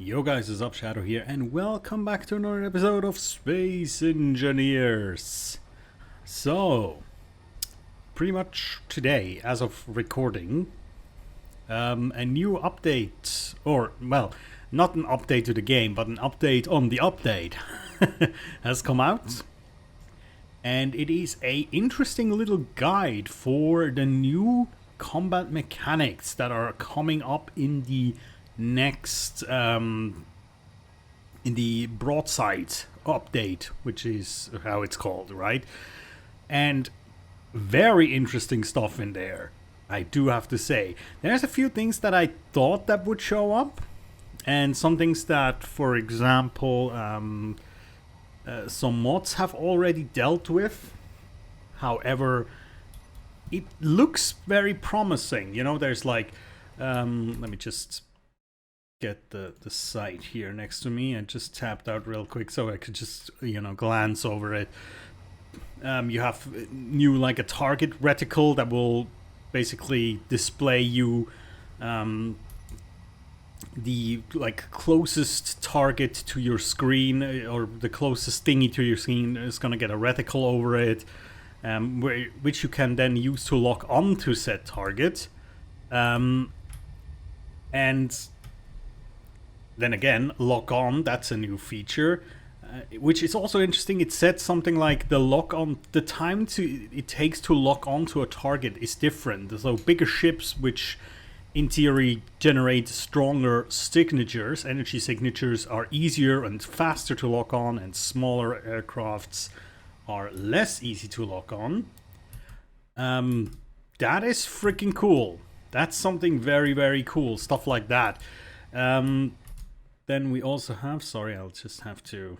Yo guys, it's Up Shadow here, and welcome back to another episode of Space Engineers. So, pretty much today, as of recording, a new update, or, well, not an update to the game, but an update on the update, has come out. And it is a interesting little guide for the new combat mechanics that are coming up in the next in the broadside update, which is how it's called, right? And very interesting stuff in there, I do have to say. There's a few things that I thought that would show up, and some things that, for example, some mods have already dealt with. However, it looks very promising. You know, there's like let me just get the site here next to me and just tapped out real quick so I could just, you know, glance over it. You have new, like, a target reticle that will basically display you the, like, closest target to your screen, or the closest thingy to your screen is gonna get a reticle over it, which you can then use to lock onto said target. And then again, lock on, that's a new feature, which is also interesting. It said something like the time it takes to lock onto a target is different. So bigger ships, which in theory generate stronger signatures, energy signatures, are easier and faster to lock on, and smaller aircrafts are less easy to lock on. That is freaking cool. That's something very, very cool. Stuff like that. Then we also have, sorry, I'll just have to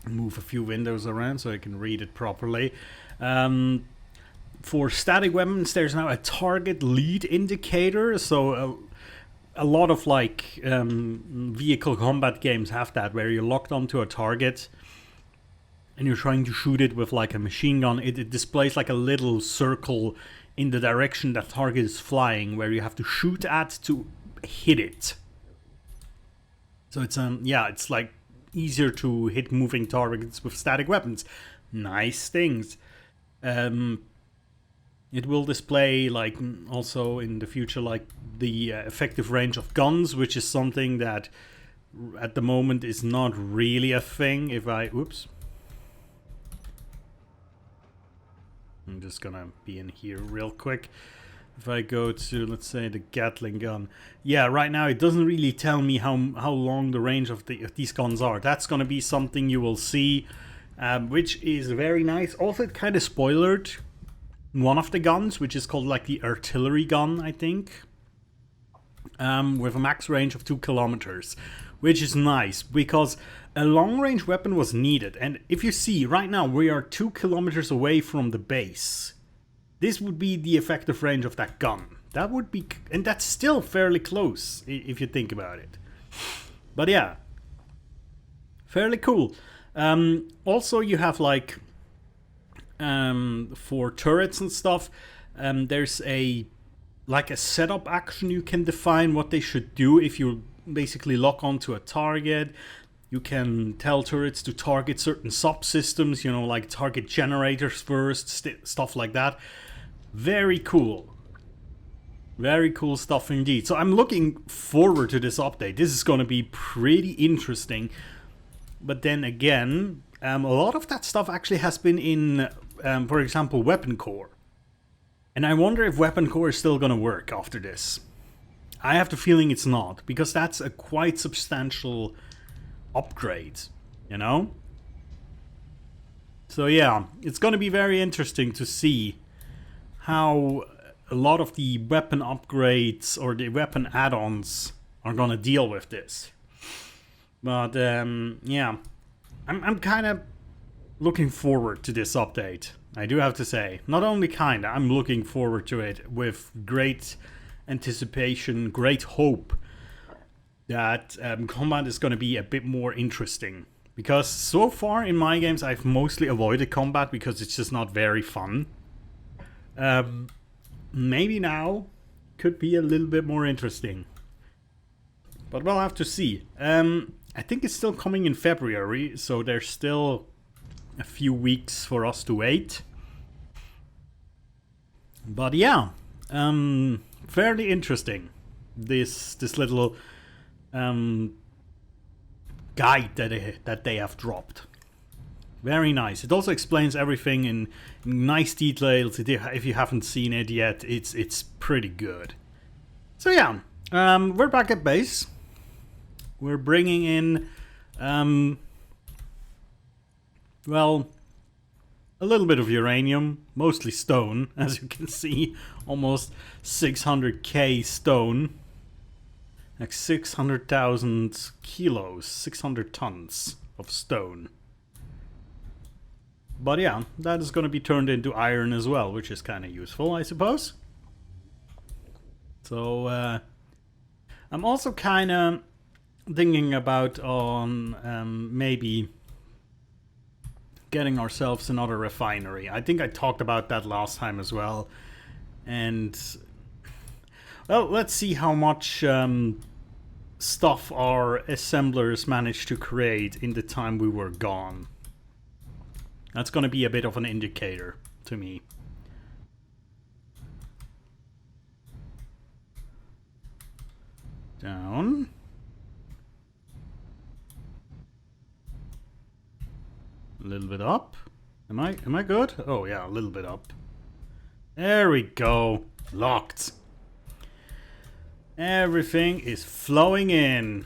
move a few windows around so I can read it properly. For static weapons, there's now a target lead indicator. So a lot of, like, vehicle combat games have that, where you're locked onto a target and you're trying to shoot it with, like, a machine gun. It displays like a little circle in the direction that target is flying, where you have to shoot at to hit it. So it's it's like easier to hit moving targets with static weapons. Nice things. It will display, like, also in the future, like, the effective range of guns, which is something that at the moment is not really a thing. I'm just gonna be in here real quick. If I go to, let's say, the Gatling gun. Yeah, right now it doesn't really tell me how long the range of these guns are. That's going to be something you will see, which is very nice. Also, it kind of spoilered one of the guns, which is called, like, the artillery gun, I think. With a max range of 2 kilometers. Which is nice, because a long-range weapon was needed. And if you see, right now we are 2 kilometers away from the base. This would be the effective range of that gun. That would be, and that's still fairly close if you think about it. But yeah, fairly cool. Also, you have, like, for turrets and stuff, there's a setup action you can define what they should do if you basically lock onto a target. You can tell turrets to target certain subsystems, you know, like target generators first, stuff like that. Very cool. Very cool stuff indeed. So I'm looking forward to this update. This is going to be pretty interesting. But then again, a lot of that stuff actually has been in, for example, Weapon Core. And I wonder if Weapon Core is still going to work after this. I have the feeling it's not, because that's a quite substantial upgrade, you know? So yeah, it's going to be very interesting to see how a lot of the weapon upgrades or the weapon add-ons are going to deal with this. But yeah, I'm kind of looking forward to this update, I do have to say. Not only kinda, I'm looking forward to it with great anticipation, great hope that combat is going to be a bit more interesting. Because so far in my games I've mostly avoided combat because it's just not very fun. Maybe now could be a little bit more interesting. But we'll have to see. I think it's still coming in February, so there's still a few weeks for us to wait. But yeah, fairly interesting. This little guide that they have dropped. Very nice. It also explains everything in nice details. If you haven't seen it yet, it's pretty good. So yeah, we're back at base. We're bringing in, well, a little bit of uranium, mostly stone, as you can see, almost 600k stone, like 600,000 kilos, 600 tons of stone. But yeah, that is going to be turned into iron as well, which is kind of useful, I suppose. So I'm also kind of thinking about maybe getting ourselves another refinery. I think I talked about that last time as well. And well, let's see how much stuff our assemblers managed to create in the time we were gone. That's going to be a bit of an indicator to me. Down. A little bit up. Am I good? Oh yeah, a little bit up. There we go. Locked. Everything is flowing in.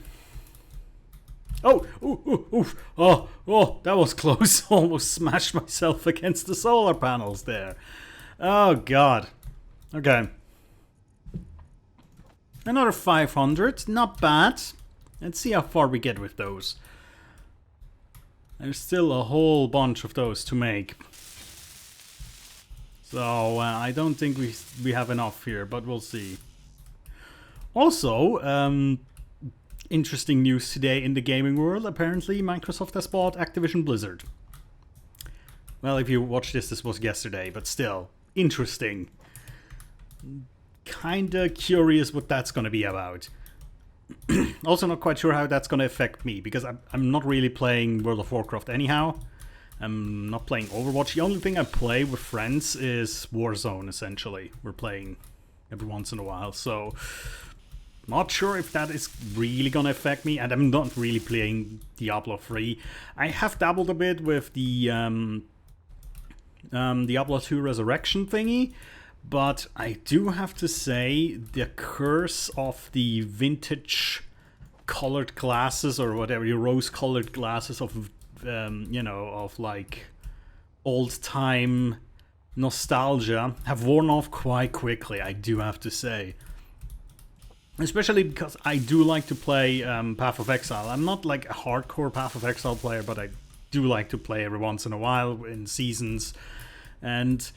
Oh, oh, that was close. Almost smashed myself against the solar panels there. Oh god. Okay. Another 500, not bad. Let's see how far we get with those. There's still a whole bunch of those to make. So I don't think we have enough here, but we'll see. Also, interesting news today in the gaming world. Apparently Microsoft has bought Activision Blizzard. Well, if you watch this was yesterday, but still, interesting. Kinda curious what that's gonna be about. Also not quite sure how that's gonna affect me, because I'm not really playing World of Warcraft anyhow. I'm not playing Overwatch. The only thing I play with friends is Warzone, essentially. We're playing every once in a while, so not sure if that is really gonna affect me, and I'm not really playing Diablo 3. I have dabbled a bit with the Diablo 2 Resurrection thingy, but I do have to say the curse of the vintage colored glasses, or whatever, your rose colored glasses of you know, of like old time nostalgia have worn off quite quickly, I do have to say. Especially because I do like to play Path of Exile. I'm not like a hardcore Path of Exile player, but I do like to play every once in a while in seasons. And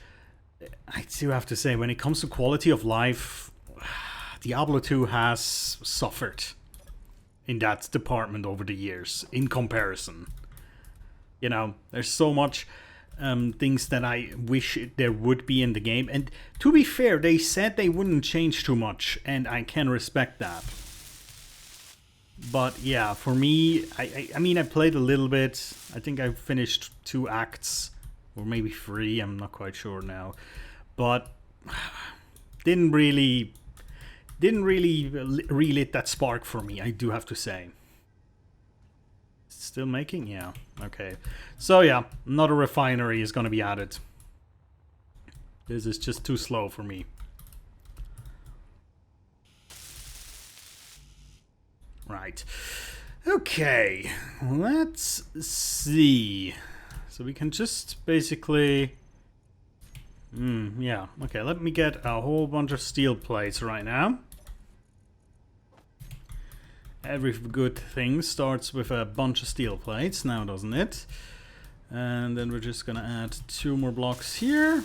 I do have to say, when it comes to quality of life, Diablo 2 has suffered in that department over the years, in comparison. You know, there's so much things that I wish there would be in the game. And to be fair, they said they wouldn't change too much, and I can respect that. But yeah, for me, I mean, I played a little bit. I think I finished 2 acts, or maybe 3, I'm not quite sure now. But didn't really relit that spark for me, I do have to say. Still making? Yeah. Okay. So yeah, another refinery is going to be added. This is just too slow for me. Right. Okay. Let's see. So we can just basically... yeah. Okay, let me get a whole bunch of steel plates right now. Every good thing starts with a bunch of steel plates now, doesn't it? And then we're just gonna add 2 more blocks here.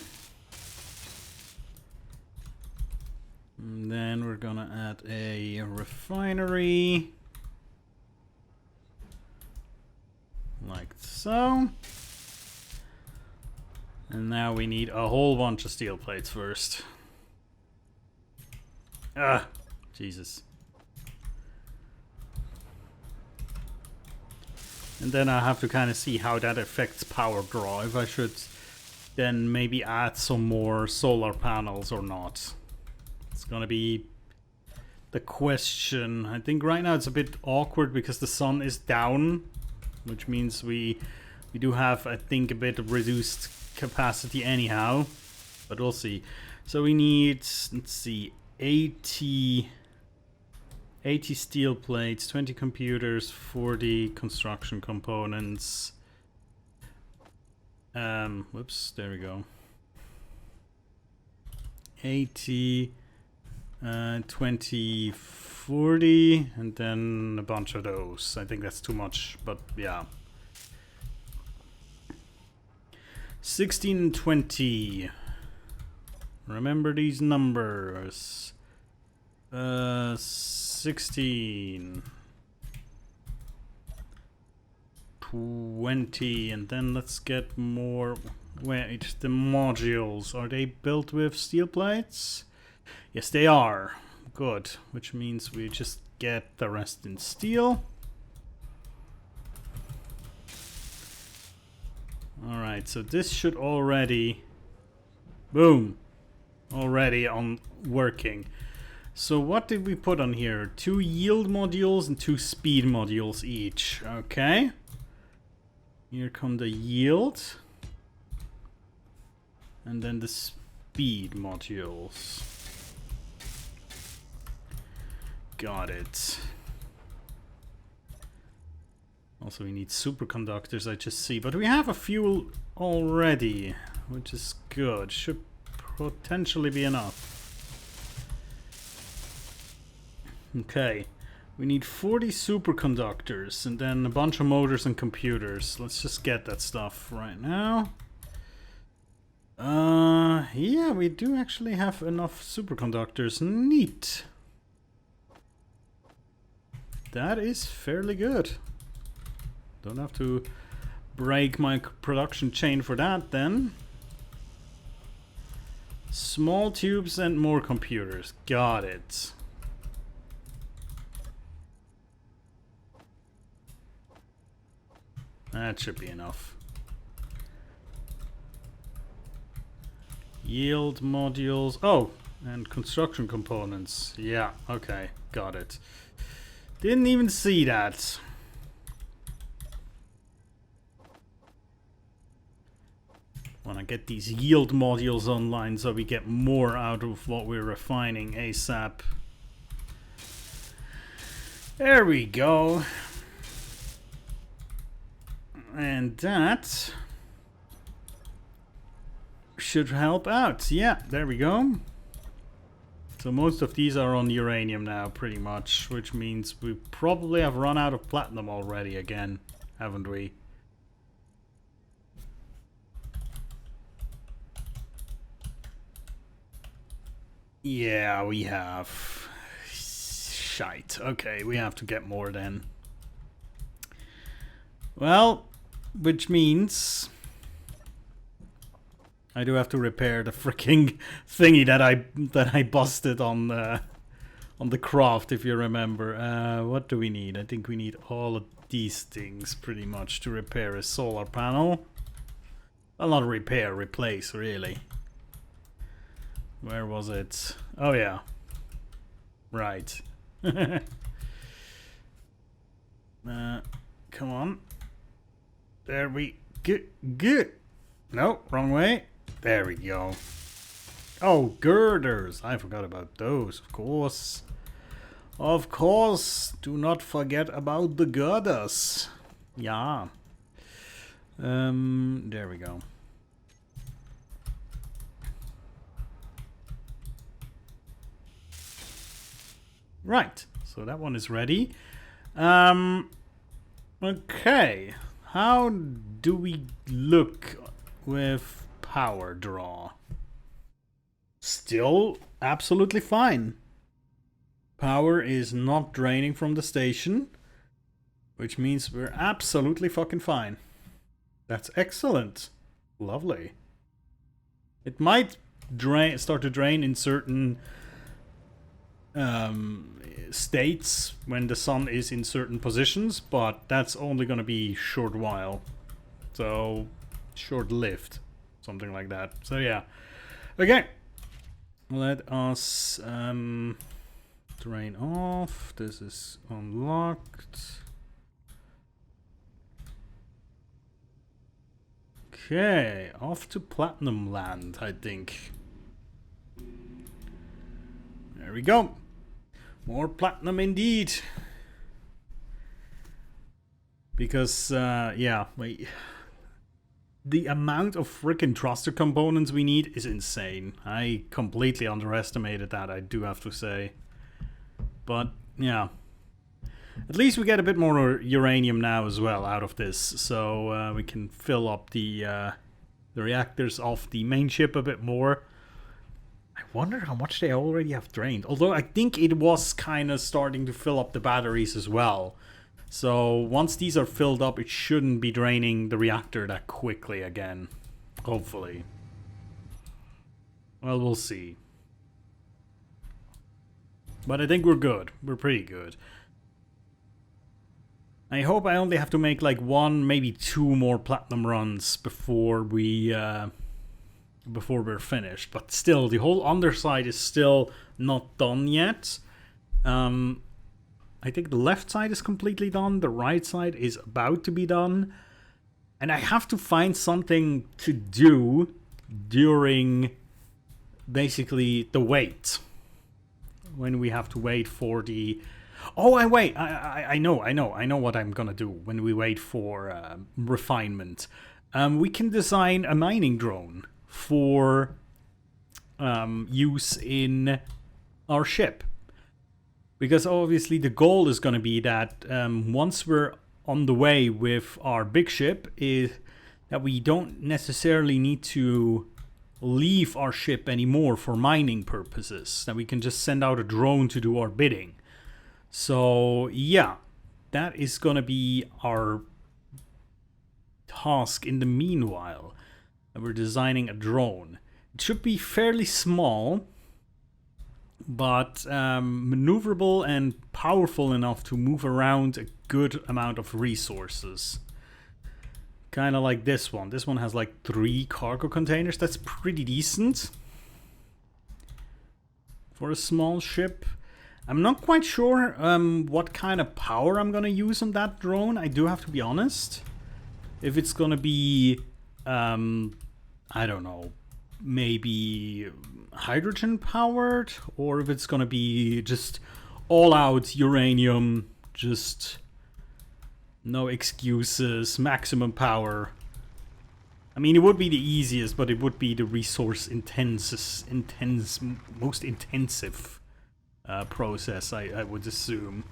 And then we're gonna add a refinery. Like so. And now we need a whole bunch of steel plates first. Ah, Jesus. And then I have to kind of see how that affects power draw. If I should then maybe add some more solar panels or not. It's gonna be the question. I think right now it's a bit awkward because the sun is down, which means we do have, I think, a bit of reduced capacity anyhow, but we'll see. So we need, let's see, 80 steel plates, 20 computers, 40 construction components. Whoops, there we go. 80, 20, 40, and then a bunch of those. I think that's too much, but yeah. 16 and 20. Remember these numbers. 16. 20, and then let's get more. Wait, the modules, are they built with steel plates? Yes, they are. Good, which means we just get the rest in steel. Alright, so this should already, boom, already on working. So what did we put on here? 2 yield modules and 2 speed modules each. Okay. Here come the yield. And then the speed modules. Got it. Also we need superconductors, I just see. But we have a few already, which is good. Should potentially be enough. Okay. We need 40 superconductors and then a bunch of motors and computers. Let's just get that stuff right now. Yeah, we do actually have enough superconductors. Neat. That is fairly good. Don't have to break my production chain for that then. Small tubes and more computers. Got it. That should be enough. Yield modules. Oh, and construction components. Yeah, okay, got it. Didn't even see that. Want to get these yield modules online so we get more out of what we're refining ASAP. There we go. And that should help out. Yeah, there we go. So most of these are on uranium now, pretty much, which means we probably have run out of platinum already again, haven't we? Yeah, we have. Shite. Okay, we have to get more then. Well, which means I do have to repair the freaking thingy that I busted on the craft, if you remember. What do we need? I think we need all of these things pretty much to repair a solar panel. Well, not repair, replace, really. Where was it? Oh yeah. Right. Come on. There we go. Good. No, wrong way. There we go. Oh, girders. I forgot about those, of course. Of course. Do not forget about the girders. Yeah. There we go. Right. So that one is ready. Okay. How do we look with power draw? Still absolutely fine. Power is not draining from the station, which means we're absolutely fucking fine. That's excellent. Lovely. It might start to drain in certain states when the sun is in certain positions, but that's only going to be short while. So, short-lived. Something like that. So, yeah. Okay. Let us drain off. This is unlocked. Okay, off to Platinum Land, I think. There we go. More platinum indeed. Because, yeah, wait. The amount of frickin' thruster components we need is insane. I completely underestimated that, I do have to say. But, yeah. At least we get a bit more uranium now as well out of this. So we can fill up the reactors of the main ship a bit more. I wonder how much they already have drained. Although I think it was kind of starting to fill up the batteries as well. So once these are filled up, it shouldn't be draining the reactor that quickly again. Hopefully. Well, we'll see. But I think we're good. We're pretty good. I hope I only have to make like 1, maybe 2 more platinum runs before we're finished. But still, the whole underside is still not done yet. I think the left side is completely done. The right side is about to be done. And I have to find something to do during basically the wait. When we have to wait for the... Oh, I know what I'm gonna do when we wait for refinement. We can design a mining drone for use in our ship. Because obviously the goal is gonna be that once we're on the way with our big ship, is that we don't necessarily need to leave our ship anymore for mining purposes. That we can just send out a drone to do our bidding. So, yeah, that is gonna be our task in the meanwhile. We're designing a drone. It should be fairly small, but maneuverable and powerful enough to move around a good amount of resources. Kind of like this one. This one has like 3 cargo containers. That's pretty decent for a small ship. I'm not quite sure what kind of power I'm gonna use on that drone. I do have to be honest. If it's gonna be, I don't know, maybe hydrogen powered, or if it's gonna be just all out uranium, just no excuses, maximum power. I mean, it would be the easiest, but it would be the resource most intensive process, I would assume.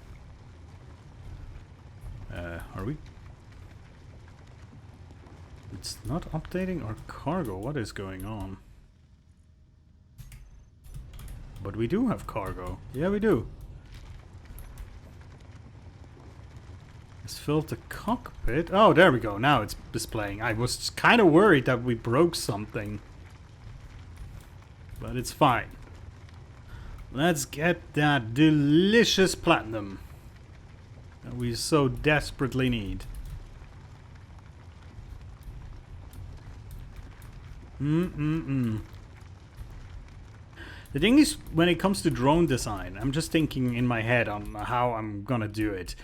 Are we? It's not updating our cargo. What is going on? But we do have cargo. Yeah, we do. It's filled the cockpit. Oh, there we go. Now it's displaying. I was kind of worried that we broke something. But it's fine. Let's get that delicious platinum that we so desperately need. The thing is, when it comes to drone design, I'm just thinking in my head on how I'm gonna do it.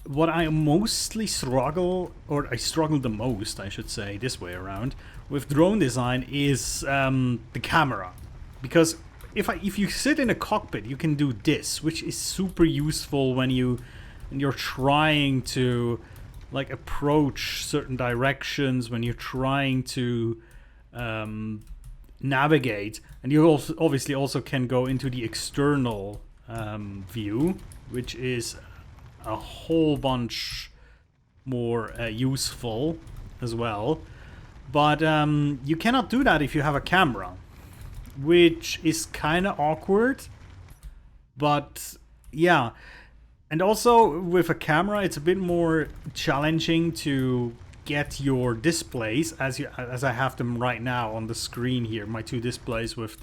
What I mostly struggle, or I struggle the most, I should say, this way around, with drone design is the camera. Because if you sit in a cockpit, you can do this, which is super useful when you're trying to like approach certain directions, when you're trying to navigate, and you also obviously also can go into the external view, which is a whole bunch more useful as well. But you cannot do that if you have a camera, which is kind of awkward. But yeah, and also with a camera it's a bit more challenging to get your displays as I have them right now on the screen here, my 2 displays with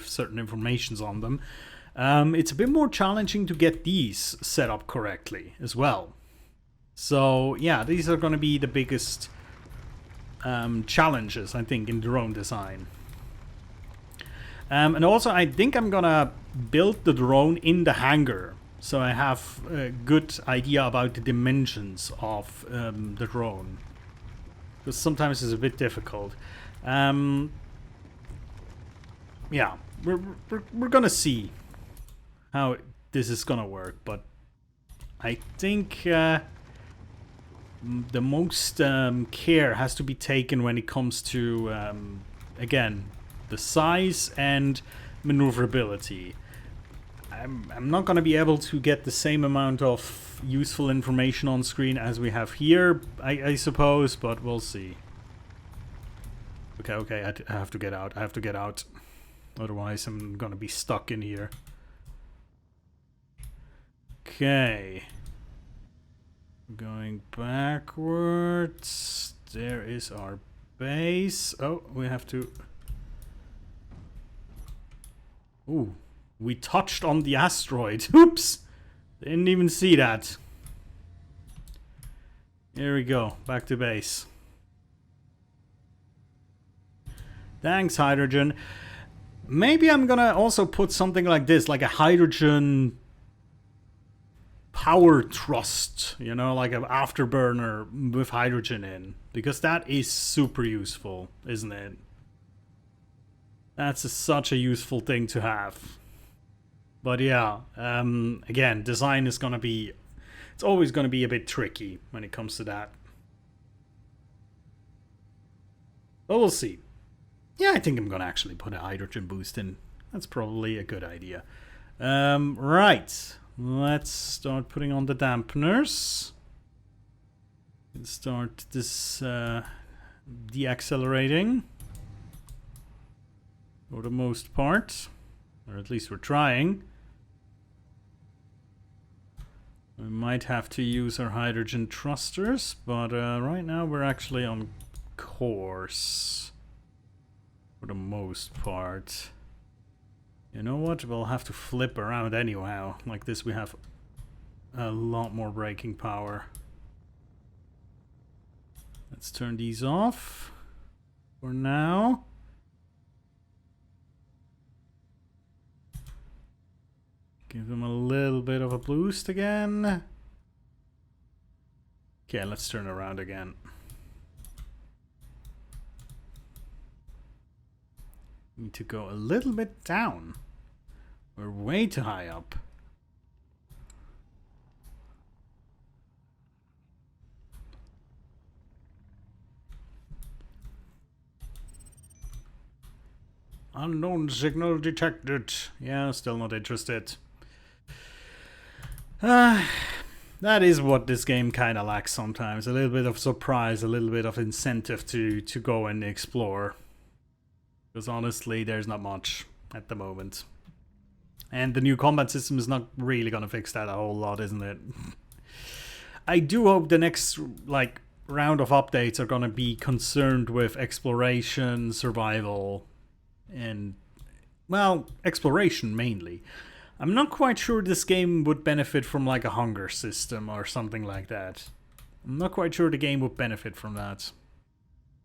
certain informations on them. it's a bit more challenging to get these set up correctly as well. So yeah, these are going to be the biggest challenges, I think, in drone design. And also, I think I'm going to build the drone in the hangar, so I have a good idea about the dimensions of the drone. Because sometimes it's a bit difficult. Yeah, we're gonna see how this is gonna work, but I think the most care has to be taken when it comes to, again, the size and maneuverability. I'm not gonna be able to get the same amount of useful information on screen as we have here, I suppose, but we'll see. Okay, I have to get out. I have to get out. Otherwise, I'm gonna be stuck in here. Okay. Going backwards. There is our base. Oh, we have to... Ooh, we touched on the asteroid. Oops! Didn't even see that. Here we go. Back to base. Thanks, hydrogen. Maybe I'm gonna also put something like this, like a hydrogen power thrust, you know, like an afterburner with hydrogen in. Because that is super useful, isn't it? That's such a useful thing to have. But yeah, again, design is gonna be... It's always gonna be a bit tricky when it comes to that. But we'll see. Yeah, I think I'm gonna actually put a hydrogen boost in. That's probably a good idea. Right. Let's start putting on the dampeners. And start this deaccelerating. For the most part. Or at least we're trying. We might have to use our hydrogen thrusters, but right now we're actually on course. For the most part. You know what? We'll have to flip around anyhow. Like this we have a lot more braking power. Let's turn these off for now. Give them a little bit of a boost again. Okay, let's turn around again. Need to go a little bit down. We're way too high up. Unknown signal detected. Yeah, still not interested. That is what this game kind of lacks sometimes. A little bit of surprise, a little bit of incentive to go and explore. Because honestly, there's not much at the moment. And the new combat system is not really going to fix that a whole lot, isn't it? I do hope the next round of updates are going to be concerned with exploration, survival, and, well, exploration mainly. I'm not quite sure this game would benefit from like a hunger system or something like that. I'm not quite sure the game would benefit from that.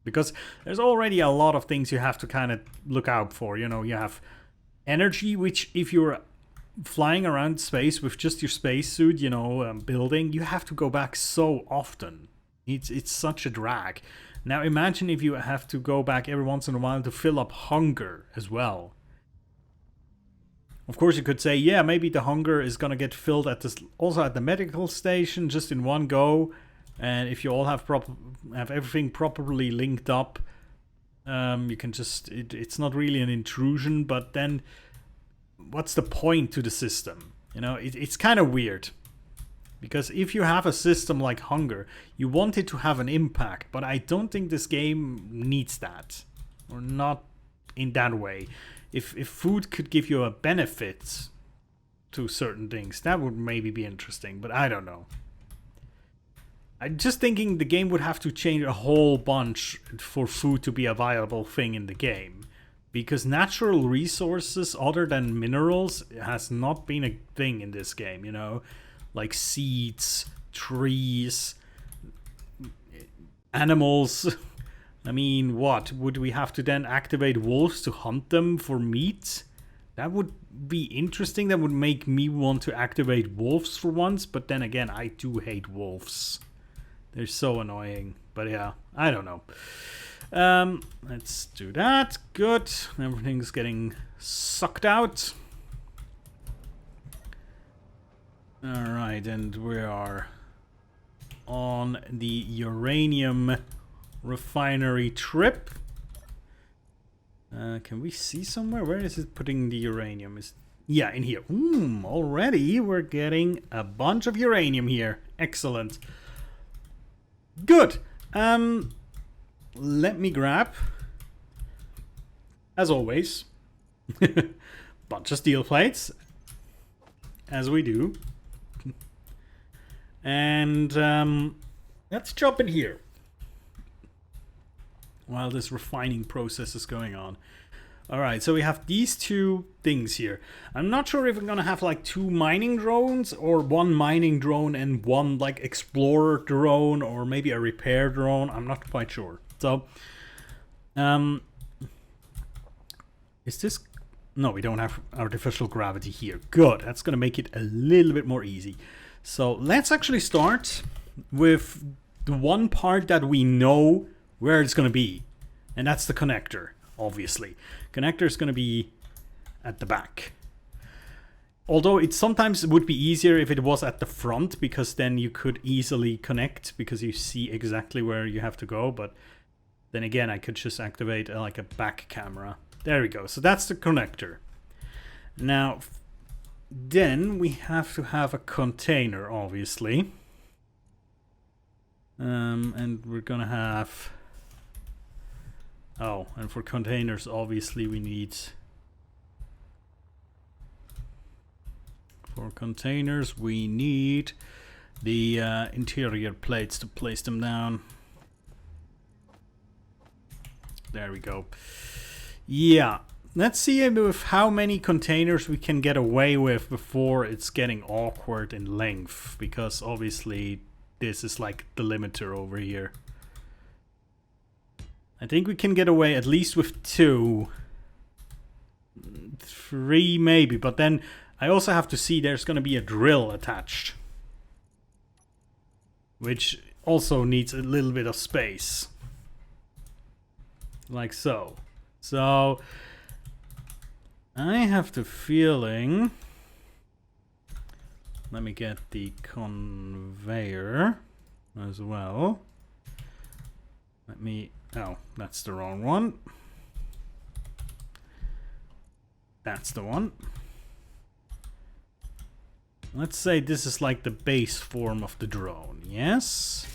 Because there's already a lot of things you have to kind of look out for. You know, you have energy, which if you're flying around space with just your spacesuit, you know, building, you have to go back so often. It's such a drag. Now imagine if you have to go back every once in a while to fill up hunger as well. Of course, you could say, yeah, maybe the hunger is going to get filled at this, also at the medical station, just in one go. And if you all have everything properly linked up, you can just... It's not really an intrusion, but then what's the point to the system? You know, it's kind of weird. Because if you have a system like hunger, you want it to have an impact. But I don't think this game needs that. Or not in that way. If food could give you a benefit to certain things, that would maybe be interesting, but I don't know. I'm just thinking the game would have to change a whole bunch for food to be a viable thing in the game. because natural resources other than minerals has not been a thing in this game, you know, like seeds, trees, animals. I mean, what? Would we have to then activate wolves to hunt them for meat? That would be interesting. That would make me want to activate wolves for once, but then again, I do hate wolves. They're so annoying. But yeah, I don't know. Let's do that. Good. Everything's getting sucked out. Alright, and we are on the uranium refinery trip. Can we see somewhere? Where is it putting the uranium? Yeah, in here. Already we're getting a bunch of uranium here. Excellent. Good. Let me grab, as always, bunch of steel plates, as we do. And let's jump in here while this refining process is going on. Alright, so we have these two things here. I'm not sure if we're gonna have like 2 mining drones or 1 mining drone and 1 like explorer drone or maybe a repair drone. I'm not quite sure. So, is this... No, we don't have artificial gravity here. Good, that's gonna make it a little bit more easy. So let's actually start with the one part that we know where it's gonna be. And that's the connector, obviously. Connector is gonna be at the back. Although it sometimes would be easier if it was at the front, because then you could easily connect because you see exactly where you have to go. But then again, I could just activate like a back camera. There we go. So that's the connector. Now, then we have to have a container, obviously. And we're gonna have... Oh, and for containers, obviously we need... For containers, we need the interior plates to place them down. There we go. Yeah, let's see with how many containers we can get away with before it's getting awkward in length, because obviously this is like the limiter over here. I think we can get away at least with 2. 3 maybe, but then I also have to see there's going to be a drill attached, which also needs a little bit of space. Like so. So, I have the feeling... Let me get the conveyor as well. Let me... Oh, that's the wrong one. That's the one. Let's say this is like the base form of the drone, yes?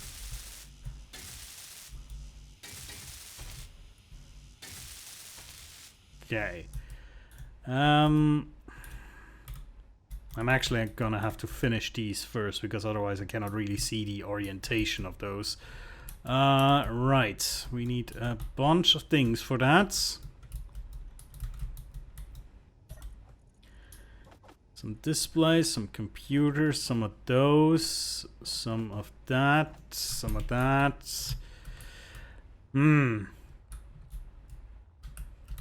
Okay. I'm actually gonna have to finish these first, because otherwise I cannot really see the orientation of those. Right, we need a bunch of things for that. Some displays, some computers, some of those, some of that, some of that.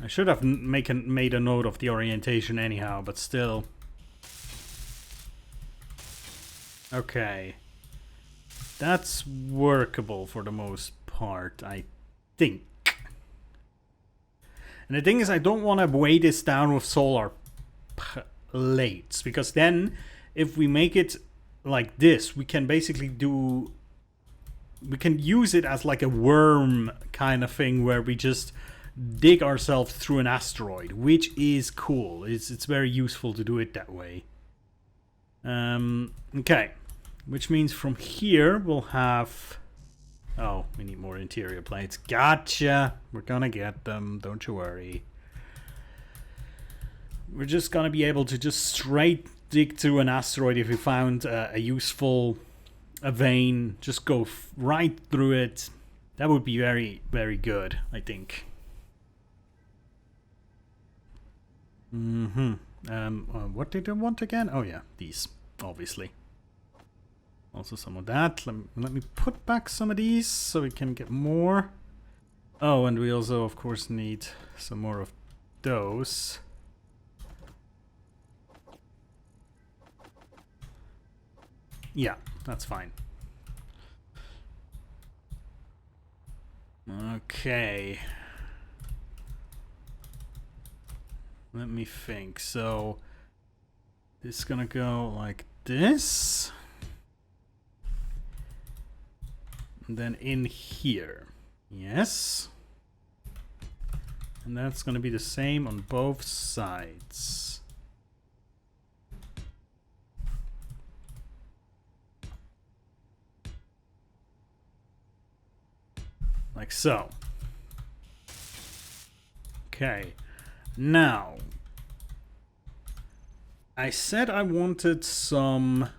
I should have made a note of the orientation anyhow, but still. Okay. That's workable for the most part, I think. And the thing is, I don't want to weigh this down with solar plates, because then if we make it like this, we can basically do... We can use it as like a worm kind of thing, where we just dig ourselves through an asteroid, which is cool. It's very useful to do it that way. Okay. Which means from here we'll have... Oh, we need more interior plates. Gotcha! We're gonna get them, don't you worry. We're just gonna be able to just straight dig through an asteroid if we found a useful vein. Just go right through it. That would be very, very good, I think. What did I want again? Oh yeah, these, obviously. Also some of that. Let me put back some of these so we can get more. Oh, and we also, of course, need some more of those. Yeah, that's fine. Okay. Let me think. So, this is gonna go like this. And then in here. Yes. And that's gonna be the same on both sides. Like so. Okay. Now, I said I wanted some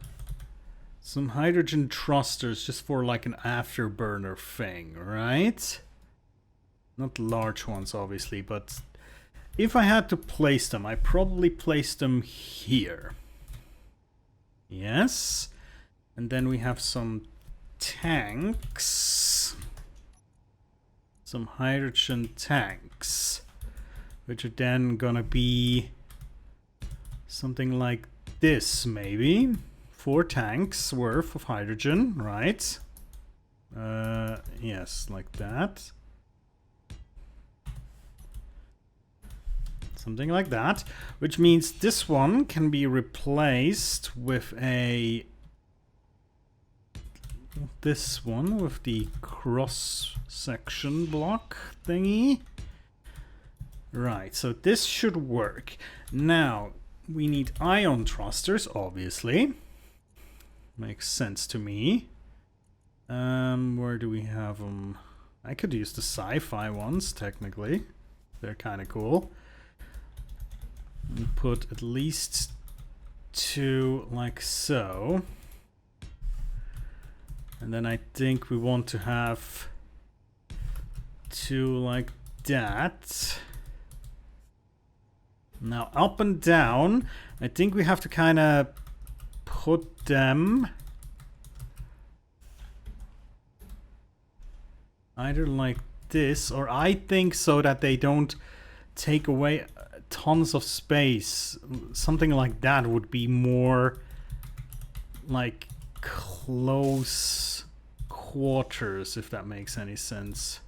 hydrogen thrusters just for like an afterburner thing, right? Not large ones, obviously, but if I had to place them, I probably place them here. Yes. And then we have some tanks. Some hydrogen tanks. Which are then gonna be something like this, maybe. 4 tanks worth of hydrogen, right? Yes, like that. Something like that. Which means this one can be replaced with this one with the cross-section block thingy. Right, so this should work. Now, we need ion thrusters, obviously. Makes sense to me. Where do we have them? I could use the sci-fi ones, technically. They're kind of cool. And put at least 2 like so. And then I think we want to have 2 like that. Now, up and down, I think we have to kind of put them either like this, or I think so that they don't take away tons of space. Something like that would be more like close quarters, if that makes any sense.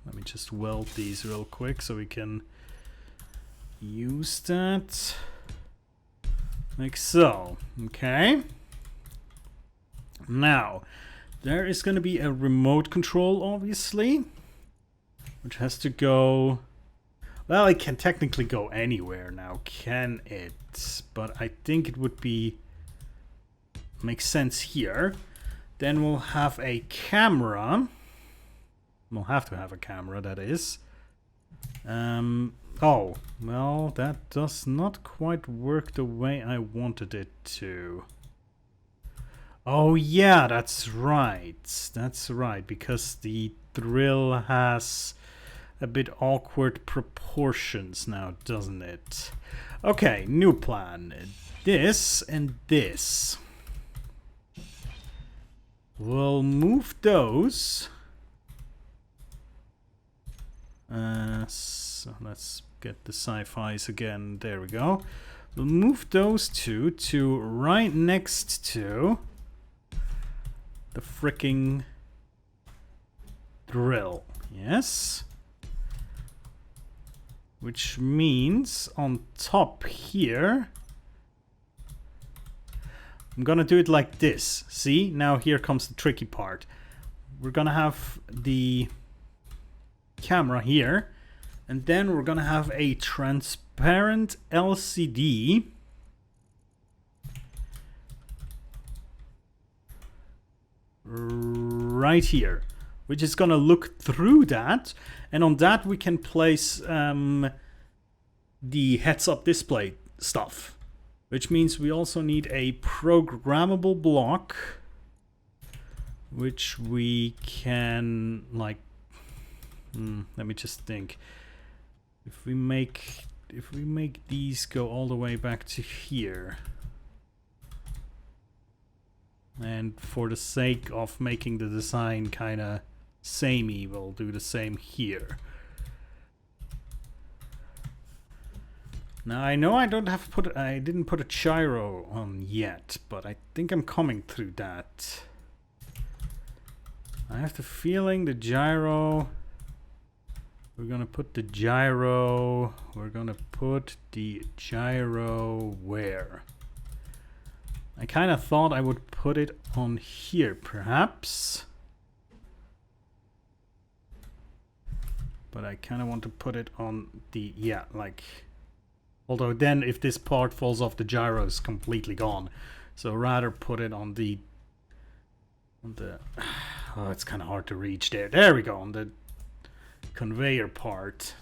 Let me just weld these real quick so we can use that. Like so. Okay. Now, there is going to be a remote control, obviously, which has to go... Well, it can technically go anywhere now, can it? But I think it would be... Makes sense here. Then we'll have a camera. We'll have to have a camera, that is. Oh, well, that does not quite work the way I wanted it to. Oh yeah, that's right. That's right, because the drill has a bit awkward proportions now, doesn't it? Okay, new plan. This and this. We'll move those. So let's get the sci-fis again. There we go. We'll move those 2 to right next to the fricking drill. Yes. Which means on top here, I'm gonna do it like this. See? Now here comes the tricky part. We're gonna have the camera here, and then we're gonna have a transparent LCD right here, which is gonna look through that, and on that we can place the heads-up display stuff, which means we also need a programmable block, which we can like let me just think. If we make these go all the way back to here, and for the sake of making the design kind of samey, we'll do the same here. Now I know I didn't put a gyro on yet, but I think I'm coming through that. I have the feeling the gyro, we're gonna put the gyro where? I kind of thought I would put it on here perhaps, but I kind of want to put it on the, yeah, like, although then if this part falls off, the gyro is completely gone. So rather put it on the oh, it's kind of hard to reach there. There we go, on the conveyor part.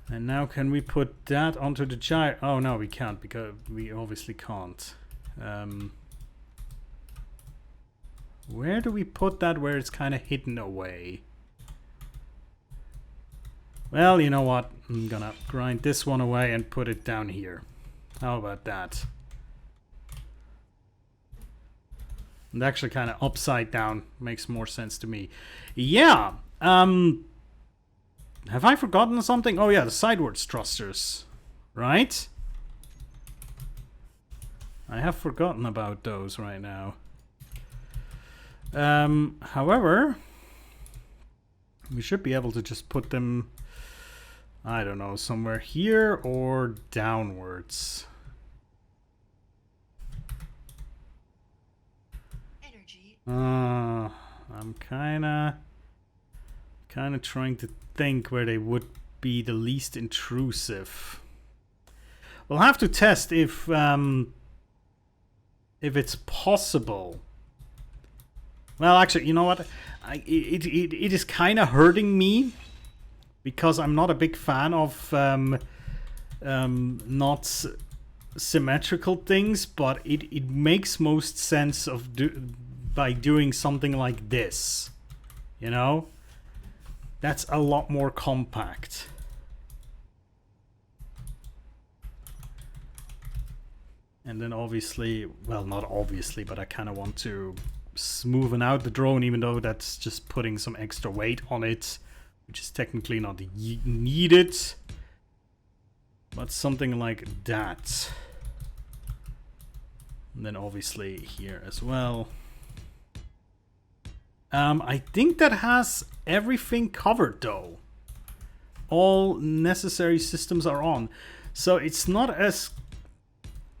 And now can we put that onto the gyro? Oh no, we can't, because we obviously can't. Where do we put that where it's kind of hidden away? Well, you know what? I'm gonna grind this one away and put it down here. How about that? And actually kind of upside down makes more sense to me. Yeah. Have I forgotten something? Oh yeah, the sidewards thrusters. Right? I have forgotten about those right now. However, we should be able to just put them, I don't know, somewhere here or downwards. Energy. I'm kind of trying to think where they would be the least intrusive. We'll have to test if it's possible. Well, actually, you know what? It is kind of hurting me, because I'm not a big fan of not symmetrical things, but it makes most sense of by doing something like this. You know? That's a lot more compact. And then obviously, well, not obviously, but I kind of want to smoothen out the drone, even though that's just putting some extra weight on it, which is technically not needed, but something like that. And then obviously here as well. I think that has everything covered though. All necessary systems are on. So it's not as,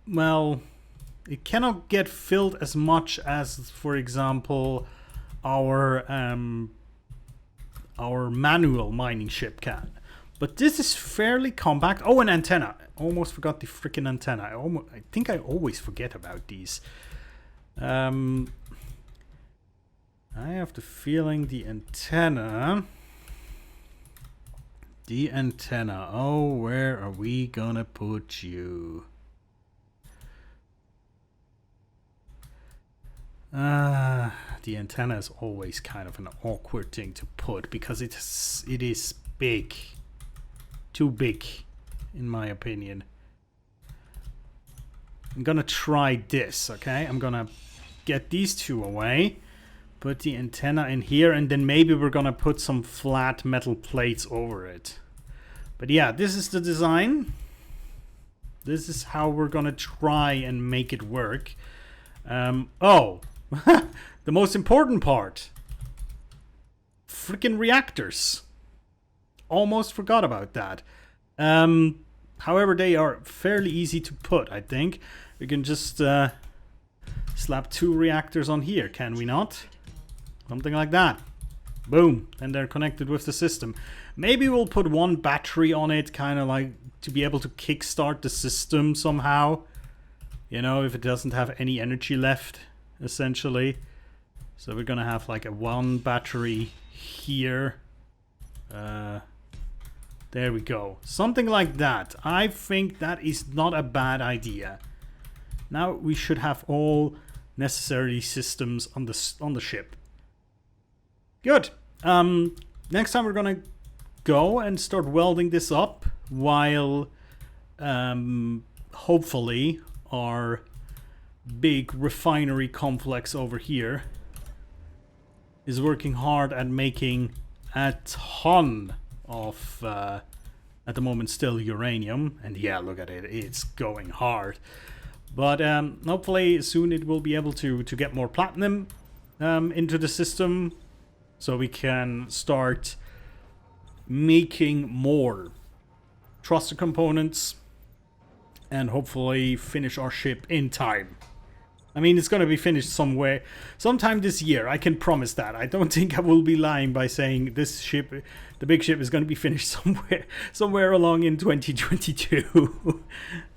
well, it cannot get filled as much as, for example, our manual mining ship can. But this is fairly compact. Oh, an antenna. I almost forgot the freaking antenna. I think I always forget about these. I have the feeling the antenna. Oh, where are we gonna put you? The antenna is always kind of an awkward thing to put, because it is big. Too big, in my opinion. I'm gonna try this, okay? I'm gonna get these two away, put the antenna in here, and then maybe we're gonna put some flat metal plates over it. But yeah, this is the design. This is how we're gonna try and make it work. Oh, the most important part. Freaking reactors. Almost forgot about that. However, they are fairly easy to put, I think. We can just slap 2 reactors on here, can we not? Something like that. Boom. And they're connected with the system. Maybe we'll put 1 battery on it, kind of like to be able to kickstart the system somehow. You know, if it doesn't have any energy left, essentially. So we're gonna have like a 1 battery here. There we go. Something like that. I think that is not a bad idea. Now we should have all necessary systems on the ship. Good. Next time we're gonna go and start welding this up while hopefully our big refinery complex over here is working hard at making a ton of at the moment still uranium. And yeah, look at it, it's going hard. But hopefully soon it will be able to get more platinum into the system, so we can start making more thruster components and hopefully finish our ship in time. I mean, it's going to be finished sometime this year, I can promise that. I don't think I will be lying by saying this ship, the big ship, is going to be finished somewhere along in 2022.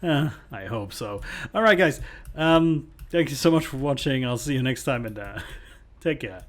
I hope so. Alright guys, thank you so much for watching. I'll see you next time, and take care.